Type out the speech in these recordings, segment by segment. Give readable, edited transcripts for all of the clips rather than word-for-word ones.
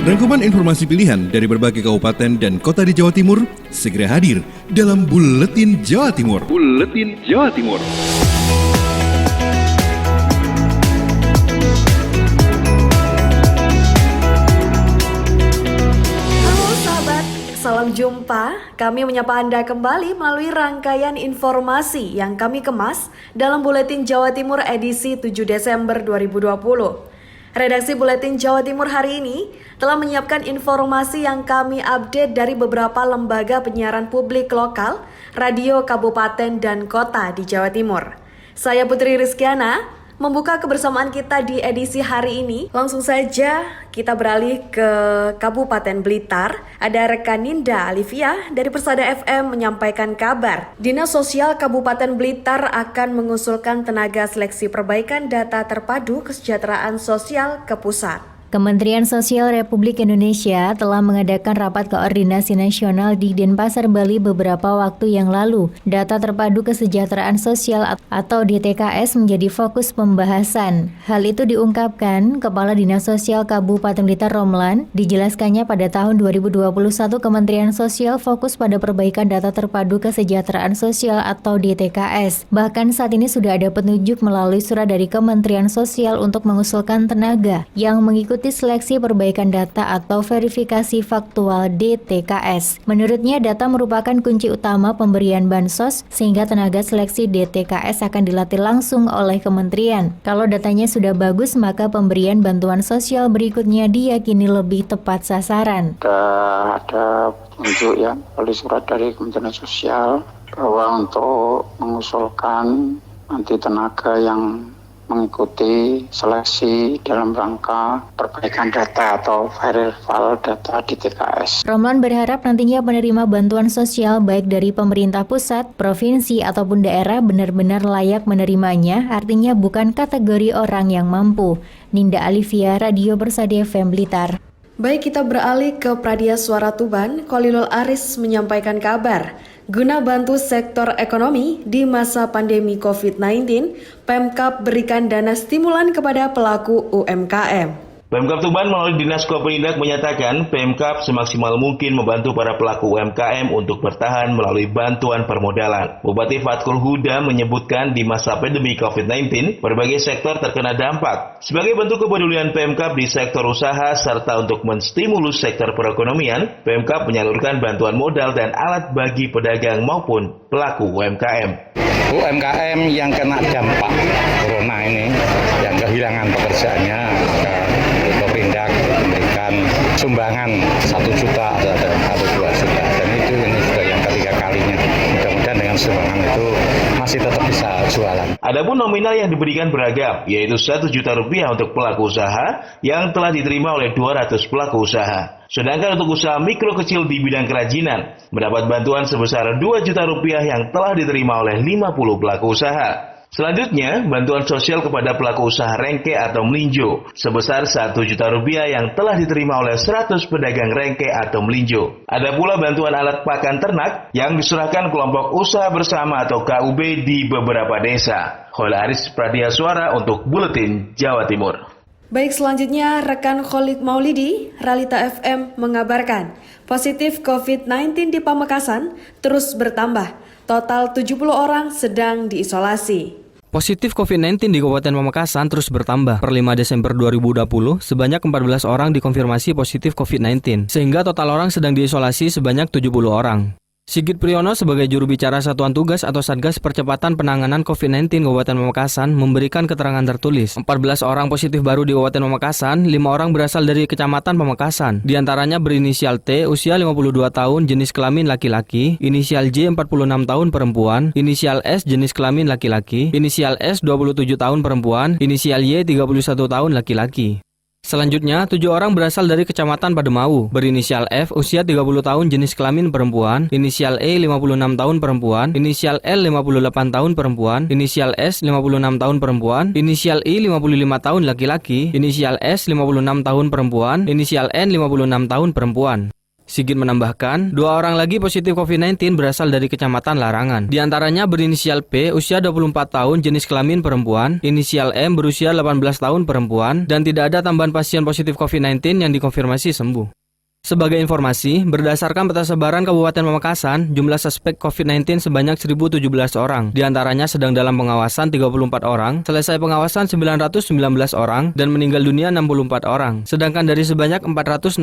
Rangkuman informasi pilihan dari berbagai kabupaten dan kota di Jawa Timur segera hadir dalam Buletin Jawa Timur. Buletin Jawa Timur. Halo sahabat, salam jumpa. Kami menyapa Anda kembali melalui rangkaian informasi yang kami kemas dalam Buletin Jawa Timur edisi 7 Desember 2020. Redaksi Buletin Jawa Timur hari ini telah menyiapkan informasi yang kami update dari beberapa lembaga penyiaran publik lokal, radio kabupaten dan kota di Jawa Timur. Saya Putri Rizkiana, membuka kebersamaan kita di edisi hari ini. Langsung saja kita beralih ke Kabupaten Blitar. Ada rekan Ninda Alivia dari Persada FM menyampaikan kabar. Dinas Sosial Kabupaten Blitar akan mengusulkan tenaga seleksi perbaikan data terpadu kesejahteraan sosial ke pusat. Kementerian Sosial Republik Indonesia telah mengadakan rapat koordinasi nasional di Denpasar, Bali beberapa waktu yang lalu. Data terpadu kesejahteraan sosial atau DTKS menjadi fokus pembahasan. Hal itu diungkapkan Kepala Dinas Sosial Kabupaten Blitar Romlan. Dijelaskannya pada tahun 2021 Kementerian Sosial fokus pada perbaikan data terpadu kesejahteraan sosial atau DTKS. Bahkan saat ini sudah ada petunjuk melalui surat dari Kementerian Sosial untuk mengusulkan tenaga yang mengikuti seleksi perbaikan data atau verifikasi faktual DTKS. Menurutnya, data merupakan kunci utama pemberian bansos sehingga tenaga seleksi DTKS akan dilatih langsung oleh kementerian. Kalau datanya sudah bagus, maka pemberian bantuan sosial berikutnya diyakini lebih tepat sasaran. Ada petunjuk ya oleh surat dari Kementerian Sosial bahwa untuk mengusulkan nanti tenaga yang mengikuti seleksi dalam rangka perbaikan data atau verifikasi data di TKS. Romlan berharap nantinya penerima bantuan sosial baik dari pemerintah pusat, provinsi ataupun daerah benar-benar layak menerimanya, artinya bukan kategori orang yang mampu. Ninda Alivia, Radio Persada FM Blitar. Baik, kita beralih ke Pradia Suara Tuban. Khalilul Aris menyampaikan kabar. Guna bantu sektor ekonomi di masa pandemi COVID-19, Pemkab berikan dana stimulan kepada pelaku UMKM. Pemkab Tuban melalui Dinas Kopernidak menyatakan Pemkab semaksimal mungkin membantu para pelaku UMKM untuk bertahan melalui bantuan permodalan. Bupati Fatkul Huda menyebutkan di masa pandemi COVID-19, berbagai sektor terkena dampak. Sebagai bentuk kepedulian Pemkab di sektor usaha serta untuk menstimulus sektor perekonomian, Pemkab menyalurkan bantuan modal dan alat bagi pedagang maupun pelaku UMKM. UMKM yang kena dampak corona ini, yang kehilangan pekerjaannya, Pemkab memberikan sumbangan 1 juta atau 2 juta, dan ini sudah yang ketiga kalinya. Mudah-mudahan dengan sumbangan itu masih tetap bisa jualan. Adapun nominal yang diberikan beragam, yaitu 1 juta rupiah untuk pelaku usaha yang telah diterima oleh 200 pelaku usaha. Sedangkan untuk usaha mikro kecil di bidang kerajinan, mendapat bantuan sebesar 2 juta rupiah yang telah diterima oleh 50 pelaku usaha. Selanjutnya, bantuan sosial kepada pelaku usaha rengke atau melinjo sebesar 1 juta rupiah yang telah diterima oleh 100 pedagang rengke atau melinjo. Ada pula bantuan alat pakan ternak yang diserahkan kelompok usaha bersama atau KUB di beberapa desa. Khalilul Aris, Pradia Suara untuk Buletin Jawa Timur. Baik, selanjutnya rekan Khalid Maulidi, Realita FM mengabarkan positif COVID-19 di Pamekasan terus bertambah. Total 70 orang sedang diisolasi. Positif COVID-19 di Kabupaten Pamekasan terus bertambah. Per 5 Desember 2020, sebanyak 14 orang dikonfirmasi positif COVID-19, sehingga total orang sedang diisolasi sebanyak 70 orang. Sigit Priyono sebagai juru bicara Satuan Tugas atau Satgas Percepatan Penanganan COVID-19 Kabupaten Pamekasan memberikan keterangan tertulis. 14 orang positif baru di Kabupaten Pamekasan, 5 orang berasal dari Kecamatan Pamekasan. Di antaranya berinisial T, usia 52 tahun, jenis kelamin laki-laki, inisial J, 46 tahun perempuan, inisial S, jenis kelamin laki-laki, inisial S, 27 tahun perempuan, inisial Y, 31 tahun laki-laki. Selanjutnya, 7 orang berasal dari Kecamatan Pademau, berinisial F, usia 30 tahun, jenis kelamin perempuan, inisial E, 56 tahun perempuan, inisial L, 58 tahun perempuan, inisial S, 56 tahun perempuan, inisial I, 55 tahun laki-laki, inisial S, 56 tahun perempuan, inisial N, 56 tahun perempuan. Sigit menambahkan, 2 orang lagi positif COVID-19 berasal dari Kecamatan Larangan. Di antaranya berinisial P, usia 24 tahun, jenis kelamin perempuan, inisial M, berusia 18 tahun, perempuan, dan tidak ada tambahan pasien positif COVID-19 yang dikonfirmasi sembuh. Sebagai informasi, berdasarkan peta sebaran Kabupaten Pamekasan, jumlah suspek COVID-19 sebanyak 1.017 orang. Di antaranya sedang dalam pengawasan 34 orang, selesai pengawasan 919 orang, dan meninggal dunia 64 orang. Sedangkan dari sebanyak 464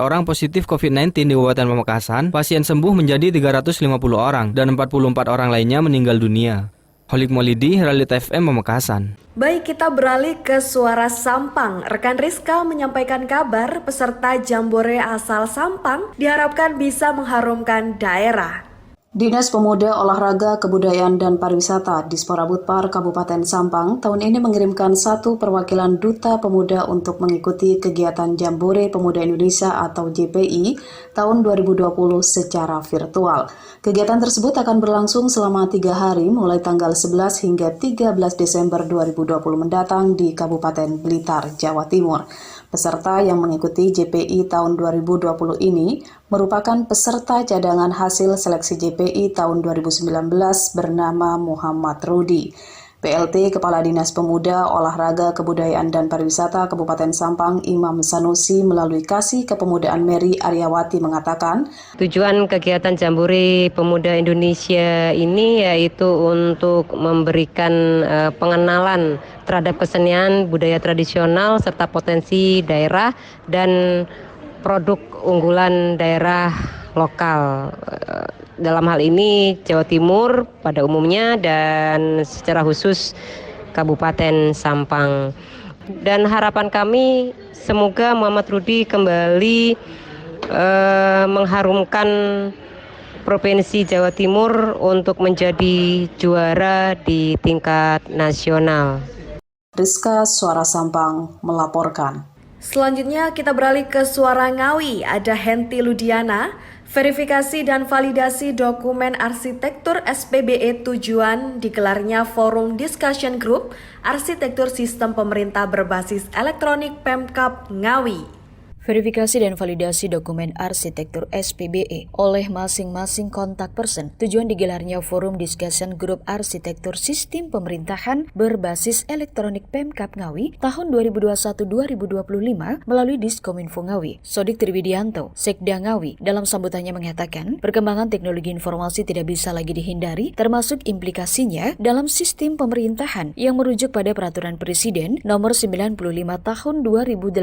orang positif COVID-19 di Kabupaten Pamekasan, pasien sembuh menjadi 350 orang, dan 44 orang lainnya meninggal dunia. Holik Molidi, Realita FM Pamekasan. Baik, kita beralih ke Suara Sampang. Rekan Rizka menyampaikan kabar peserta Jambore asal Sampang diharapkan bisa mengharumkan daerah. Dinas Pemuda, Olahraga, Kebudayaan, dan Pariwisata Dispora Budpar Kabupaten Sampang tahun ini mengirimkan 1 perwakilan Duta Pemuda untuk mengikuti kegiatan Jambore Pemuda Indonesia atau JPI tahun 2020 secara virtual. Kegiatan tersebut akan berlangsung selama 3 hari mulai tanggal 11 hingga 13 Desember 2020 mendatang di Kabupaten Blitar, Jawa Timur. Peserta yang mengikuti JPI tahun 2020 ini merupakan peserta cadangan hasil seleksi JPI tahun 2019 bernama Muhammad Rudi. PLT Kepala Dinas Pemuda, Olahraga, Kebudayaan, dan Pariwisata Kabupaten Sampang Imam Sanusi melalui Kasih Kepemudaan Mary Aryawati mengatakan, tujuan kegiatan Jambore Pemuda Indonesia ini yaitu untuk memberikan pengenalan terhadap kesenian budaya tradisional serta potensi daerah dan produk unggulan daerah lokal. Dalam hal ini Jawa Timur pada umumnya dan secara khusus Kabupaten Sampang. Dan harapan kami semoga Muhammad Rudi kembali mengharumkan Provinsi Jawa Timur untuk menjadi juara di tingkat nasional. Rizka, Suara Sampang melaporkan. Selanjutnya kita beralih ke Suara Ngawi. Ada Henti Ludiana. Verifikasi dan validasi dokumen arsitektur SPBE tujuan digelarnya Forum Discussion Group Arsitektur Sistem Pemerintah Berbasis Elektronik Pemkab Ngawi. Verifikasi dan validasi dokumen arsitektur SPBE oleh masing-masing kontak person. Tujuan digelarnya Forum Discussion Group Arsitektur Sistem Pemerintahan Berbasis Elektronik Pemkab Ngawi tahun 2021-2025 melalui Diskominfo Ngawi. Sodik Triwidianto, Sekda Ngawi, dalam sambutannya mengatakan, perkembangan teknologi informasi tidak bisa lagi dihindari, termasuk implikasinya dalam sistem pemerintahan yang merujuk pada Peraturan Presiden Nomor 95 Tahun 2018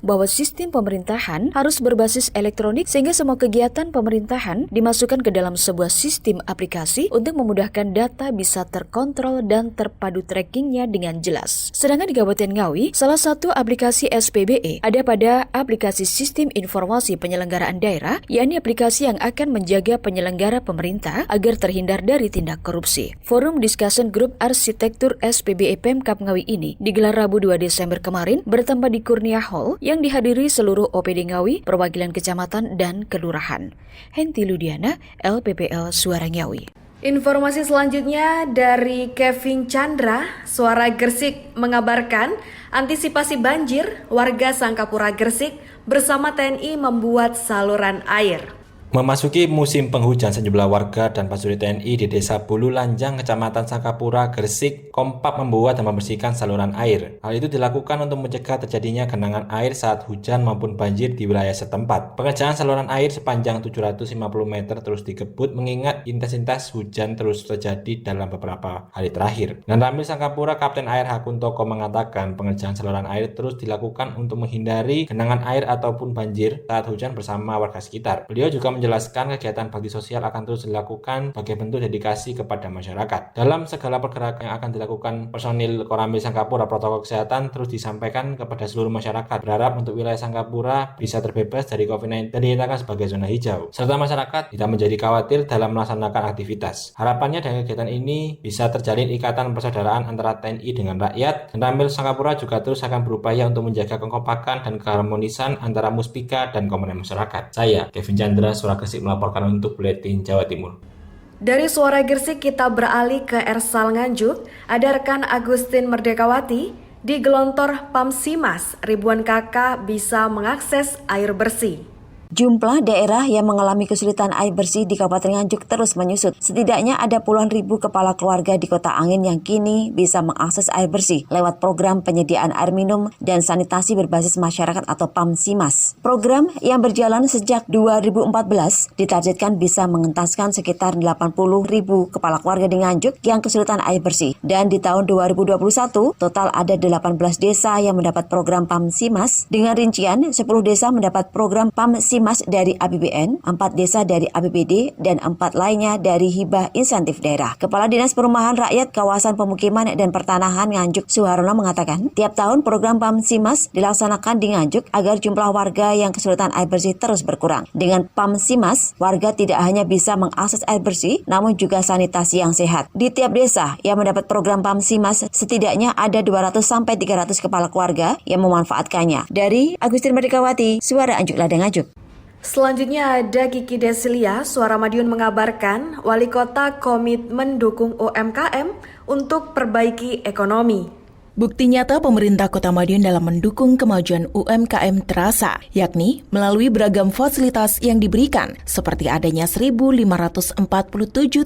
bahwa sistem pemerintahan harus berbasis elektronik sehingga semua kegiatan pemerintahan dimasukkan ke dalam sebuah sistem aplikasi untuk memudahkan data bisa terkontrol dan terpadu trackingnya dengan jelas. Sedangkan di Kabupaten Ngawi, salah satu aplikasi SPBE ada pada aplikasi Sistem Informasi Penyelenggaraan Daerah, yakni aplikasi yang akan menjaga penyelenggara pemerintah agar terhindar dari tindak korupsi. Forum Discussion Group Arsitektur SPBE Pemkab Ngawi ini digelar Rabu 2 Desember kemarin bertempat di Kurnia Hall yang dihadiri seluruh OPD Ngawi, perwakilan kecamatan dan kelurahan. Henti Ludiana, LPPL Suara Ngawi. Informasi selanjutnya dari Kevin Chandra, Suara Gresik mengabarkan antisipasi banjir, warga Sangkapura Gresik bersama TNI membuat saluran air. Memasuki musim penghujan, sejumlah warga dan prajurit TNI di Desa Bulu Lanjang, Kecamatan Sangkapura, Gresik, kompak membuat dan membersihkan saluran air. Hal itu dilakukan untuk mencegah terjadinya genangan air saat hujan maupun banjir di wilayah setempat. Pengerjaan saluran air sepanjang 750 meter terus dikebut mengingat intensitas hujan terus terjadi dalam beberapa hari terakhir. Dan Ramil Sangkapura, Kapten Air Hakuntoko mengatakan pengerjaan saluran air terus dilakukan untuk menghindari genangan air ataupun banjir saat hujan bersama warga sekitar. Beliau juga menjelaskan kegiatan bakti sosial akan terus dilakukan sebagai bentuk dedikasi kepada masyarakat. Dalam segala pergerakan yang akan dilakukan personil Koramil Sangkapura, protokol kesehatan terus disampaikan kepada seluruh masyarakat. Berharap untuk wilayah Sangkapura bisa terbebas dari COVID-19 dan dinyatakan sebagai zona hijau. Serta masyarakat tidak menjadi khawatir dalam melaksanakan aktivitas. Harapannya dengan kegiatan ini bisa terjalin ikatan persaudaraan antara TNI dengan rakyat. Dan Ramil Sangkapura juga terus akan berupaya untuk menjaga kekompakan dan keharmonisan antara Muspika dan komunitas masyarakat. Saya, Kevin Chandra, Suara Gresik melaporkan untuk Buletin Jawa Timur. Dari Suara Gresik kita beralih ke Ersal Nganjuk. Ada rekan Agustin Merdekawati di Gelontor Pamsimas. Ribuan kakak bisa mengakses air bersih. Jumlah daerah yang mengalami kesulitan air bersih di Kabupaten Nganjuk terus menyusut. Setidaknya ada puluhan ribu kepala keluarga di Kota Angin yang kini bisa mengakses air bersih lewat program penyediaan air minum dan sanitasi berbasis masyarakat atau PAMSIMAS. Program yang berjalan sejak 2014 ditargetkan bisa mengentaskan sekitar 80 ribu kepala keluarga di Nganjuk yang kesulitan air bersih. Dan di tahun 2021, total ada 18 desa yang mendapat program PAMSIMAS dengan rincian 10 desa mendapat program PAMSIMAS dari APBN, 4 desa dari APBD, dan 4 lainnya dari hibah insentif daerah. Kepala Dinas Perumahan Rakyat Kawasan Pemukiman dan Pertanahan Nganjuk Suharno mengatakan, tiap tahun program PAMSIMAS dilaksanakan di Nganjuk agar jumlah warga yang kesulitan air bersih terus berkurang. Dengan PAMSIMAS, warga tidak hanya bisa mengakses air bersih, namun juga sanitasi yang sehat. Di tiap desa yang mendapat program PAMSIMAS, setidaknya ada 200-300 kepala keluarga yang memanfaatkannya. Dari Agustin Merdekawati, Suara Anjuk Ladang Nganjuk. Selanjutnya ada Kiki Desilia, Suara Madiun mengabarkan Wali Kota komitmen dukung UMKM untuk perbaiki ekonomi. Bukti nyata pemerintah Kota Madiun dalam mendukung kemajuan UMKM terasa, yakni melalui beragam fasilitas yang diberikan, seperti adanya 1.547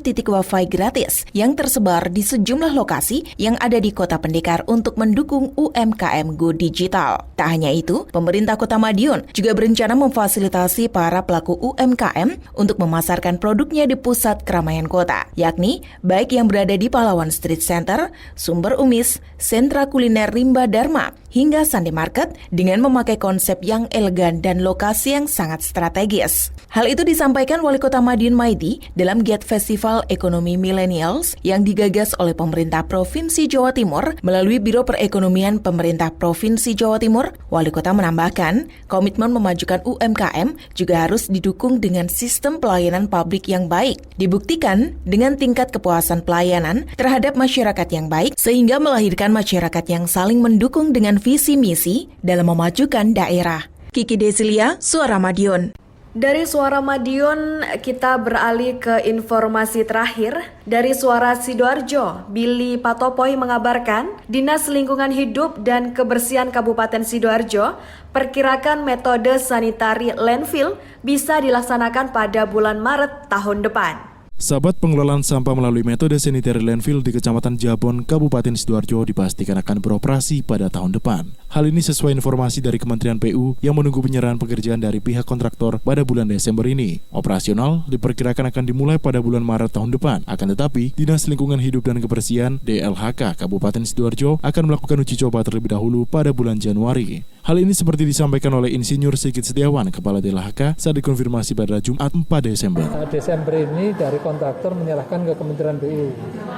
titik wifi gratis yang tersebar di sejumlah lokasi yang ada di Kota Pendekar untuk mendukung UMKM Go Digital. Tak hanya itu, pemerintah Kota Madiun juga berencana memfasilitasi para pelaku UMKM untuk memasarkan produknya di pusat keramaian kota, yakni baik yang berada di Pahlawan Street Center, Sumber Umis, Sentra Kuliner Rimba Dharma, hingga Sunday Market dengan memakai konsep yang elegan dan lokasi yang sangat strategis. Hal itu disampaikan Wali Kota Madiun Maidi dalam giat Festival Ekonomi Millennials yang digagas oleh pemerintah Provinsi Jawa Timur melalui Biro Perekonomian Pemerintah Provinsi Jawa Timur. Wali Kota menambahkan, komitmen memajukan UMKM juga harus didukung dengan sistem pelayanan publik yang baik. Dibuktikan dengan tingkat kepuasan pelayanan terhadap masyarakat yang baik sehingga melahirkan masyarakat yang saling mendukung dengan visi misi dalam memajukan daerah. Kiki Desilia, Suara Madiun. Dari Suara Madiun, kita beralih ke informasi terakhir. Dari Suara Sidoarjo, Billy Patopoy mengabarkan, Dinas Lingkungan Hidup dan Kebersihan Kabupaten Sidoarjo perkirakan metode sanitari landfill bisa dilaksanakan pada bulan Maret tahun depan. Sahabat, pengelolaan sampah melalui metode sanitary landfill di Kecamatan Jabon, Kabupaten Sidoarjo dipastikan akan beroperasi pada tahun depan. Hal ini sesuai informasi dari Kementerian PU yang menunggu penyerahan pekerjaan dari pihak kontraktor pada bulan Desember ini. Operasional diperkirakan akan dimulai pada bulan Maret tahun depan. Akan tetapi, Dinas Lingkungan Hidup dan Kebersihan DLHK Kabupaten Sidoarjo akan melakukan uji coba terlebih dahulu pada bulan Januari. Hal ini seperti disampaikan oleh Insinyur Sigit Setiawan, Kepala DLHK, saat dikonfirmasi pada Jumat 4 Desember. Desember ini dari kontraktor menyerahkan ke Kementerian PU.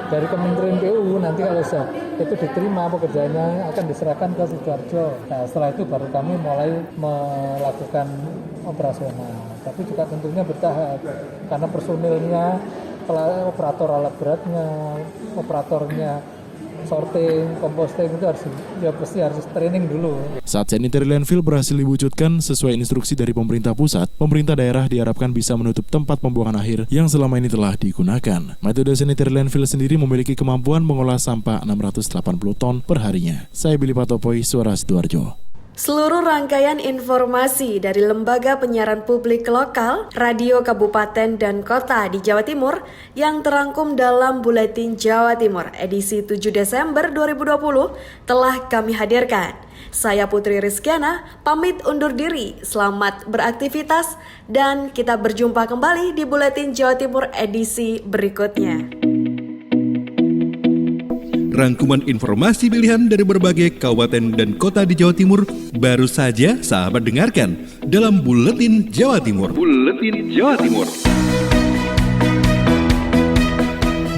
Dari Kementerian PU nanti kalau itu diterima pekerjaannya akan diserahkan ke Sidoarjo. Nah, setelah itu baru kami mulai melakukan operasional. Tapi juga tentunya bertahap karena personilnya, operator alat beratnya, operatornya sorting, composting itu harus training dulu. Saat sanitary landfill berhasil diwujudkan sesuai instruksi dari pemerintah pusat, pemerintah daerah diharapkan bisa menutup tempat pembuangan akhir yang selama ini telah digunakan. Metode sanitary landfill sendiri memiliki kemampuan mengolah sampah 680 ton per harinya. Saya Billy Patopoy, Suara Sidoarjo. Seluruh rangkaian informasi dari Lembaga Penyiaran Publik Lokal, Radio Kabupaten dan Kota di Jawa Timur yang terangkum dalam Buletin Jawa Timur edisi 7 Desember 2020 telah kami hadirkan. Saya Putri Rizkyana, pamit undur diri, selamat beraktivitas, dan kita berjumpa kembali di Buletin Jawa Timur edisi berikutnya. Rangkuman informasi pilihan dari berbagai kabupaten dan kota di Jawa Timur baru saja sahabat dengarkan dalam Buletin Jawa Timur. Buletin Jawa Timur.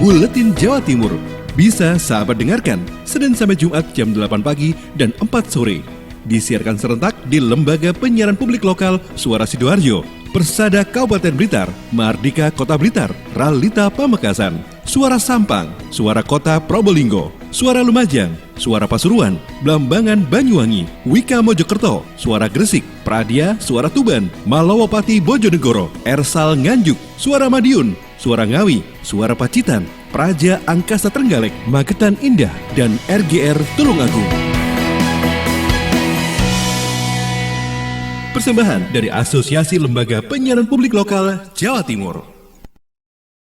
Buletin Jawa Timur bisa sahabat dengarkan Senin sampai Jumat jam 8 pagi dan 4 sore. Disiarkan serentak di Lembaga Penyiaran Publik Lokal Suara Sidoarjo, Persada Kabupaten Blitar, Mardika Kota Blitar, Ralita Pamekasan, Suara Sampang, Suara Kota Probolinggo, Suara Lumajang, Suara Pasuruan, Blambangan Banyuwangi, Wika Mojokerto, Suara Gresik, Pradia, Suara Tuban, Malawapati Bojonegoro, Ersal Nganjuk, Suara Madiun, Suara Ngawi, Suara Pacitan, Praja Angkasa Trenggalek, Magetan Indah, dan RGR Tulungagung. Persembahan dari Asosiasi Lembaga Penyiaran Publik Lokal Jawa Timur.